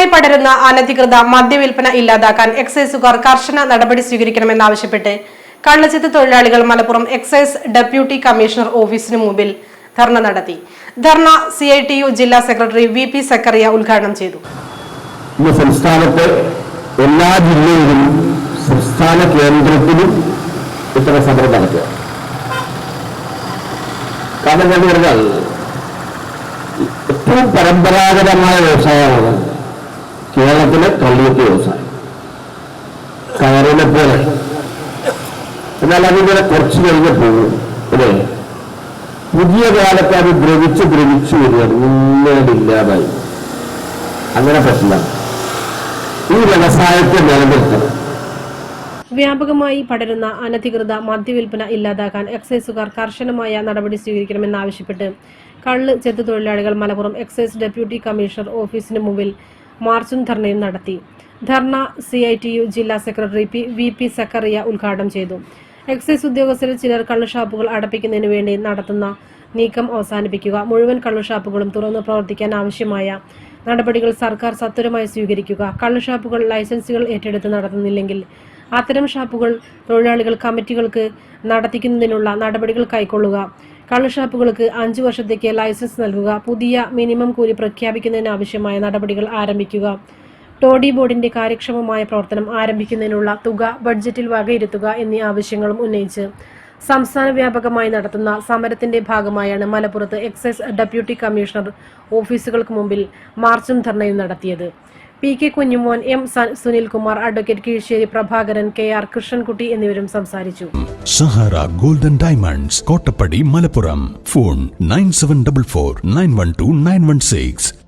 വ്യാപകമായി പടരുന്ന അനധികൃത മദ്യവിൽപ്പന ഇല്ലാതാക്കാൻ എക്സൈസുകാർ കർശന നടപടി സ്വീകരിക്കണമെന്നാവശ്യപ്പെട്ട് കള്ളച്ചെത്ത് തൊഴിലാളികൾ മലപ്പുറം എക്സൈസ് ഡെപ്യൂട്ടി കമ്മീഷണർ ഓഫീസിന് മുമ്പിൽ ധർണ നടത്തി. ധർണ CITU ജില്ലാ സെക്രട്ടറി VP സക്കറിയ ഉദ്ഘാടനം ചെയ്തു. സംസ്ഥാനത്തെ എല്ലാ ജില്ലയിലും സംസ്ഥാന കേന്ദ്രത്തിലും ഇത്തരം സമരം നടക്കുക. കാരണം എന്ന് പറഞ്ഞാൽ ഏറ്റവും പരമ്പരാഗതമായ വ്യവസായമാണ് കേരളത്തിലെ കള്ളിയത്ത് വ്യവസായം, കയറിനെ പോലെ. എന്നാൽ അതിങ്ങനെ കുറച്ച് കഴിഞ്ഞ് പോകും അല്ലേ? പുതിയ കാലത്ത് അത് ദ്രവിച്ച് വരികയാണ്, ഇല്ലാതായി. അങ്ങനെ പറ്റില്ല. ഈ വ്യവസായത്തെ നിലനിർത്തണം. വ്യാപകമായി പടരുന്ന അനധികൃത മദ്യവിൽപ്പന ഇല്ലാതാക്കാൻ എക്സൈസുകാർ കർശനമായ നടപടി സ്വീകരിക്കണമെന്നാവശ്യപ്പെട്ട് കള്ള് ചെത്ത് തൊഴിലാളികൾ മലപ്പുറം എക്സൈസ് ഡെപ്യൂട്ടി കമ്മീഷണർ ഓഫീസിന് മുമ്പിൽ മാർച്ചും ധർണയും നടത്തി. ധർണ CITU ജില്ലാ സെക്രട്ടറി VP സക്കറിയ ഉദ്ഘാടനം ചെയ്തു. എക്സൈസ് ഉദ്യോഗസ്ഥരിൽ ചിലർ കള്ളുഷാപ്പുകൾ അടപ്പിക്കുന്നതിന് വേണ്ടി നടത്തുന്ന നീക്കം അവസാനിപ്പിക്കുക, മുഴുവൻ കള്ളുഷാപ്പുകളും തുറന്നു പ്രവർത്തിക്കാൻ ആവശ്യമായ നടപടികൾ സർക്കാർ സത്വരമായി സ്വീകരിക്കുക, കള്ളുഷാപ്പുകൾ ലൈസൻസുകൾ ഏറ്റെടുത്ത് നടത്തുന്നില്ലെങ്കിൽ അത്തരം ഷാപ്പുകൾ തൊഴിലാളികൾ കമ്മിറ്റികൾക്ക് നടത്തിക്കുന്നതിനുള്ള നടപടികൾ കൈക്കൊള്ളുക, കള്ളുഷാപ്പുകൾക്ക് 5 വർഷത്തേക്ക് ലൈസൻസ് നൽകുക, പുതിയ മിനിമം കൂലി പ്രഖ്യാപിക്കുന്നതിനാവശ്യമായ നടപടികൾ ആരംഭിക്കുക, ടോഡി ബോർഡിന്റെ കാര്യക്ഷമമായ പ്രവർത്തനം ആരംഭിക്കുന്നതിനുള്ള തുക ബഡ്ജറ്റിൽ വകയിരുത്തുക എന്നീ ആവശ്യങ്ങളും ഉന്നയിച്ച് സംസ്ഥാന വ്യാപകമായി നടത്തുന്ന സമരത്തിന്റെ ഭാഗമായാണ് മലപ്പുറത്ത് എക്സൈസ് ഡെപ്യൂട്ടി കമ്മീഷണർ ഓഫീസുകൾക്ക് മുമ്പിൽ മാർച്ചും ധർണയും നടത്തിയത്. PK Kunjumon, M Sunilkumar, advocate Keezhssery Prabhakaran, KR Krishnankutty എന്നിവരും സംസാരിച്ചു. Sahara golden diamonds, Kottappadi, Malappuram. Phone 9744 912 916.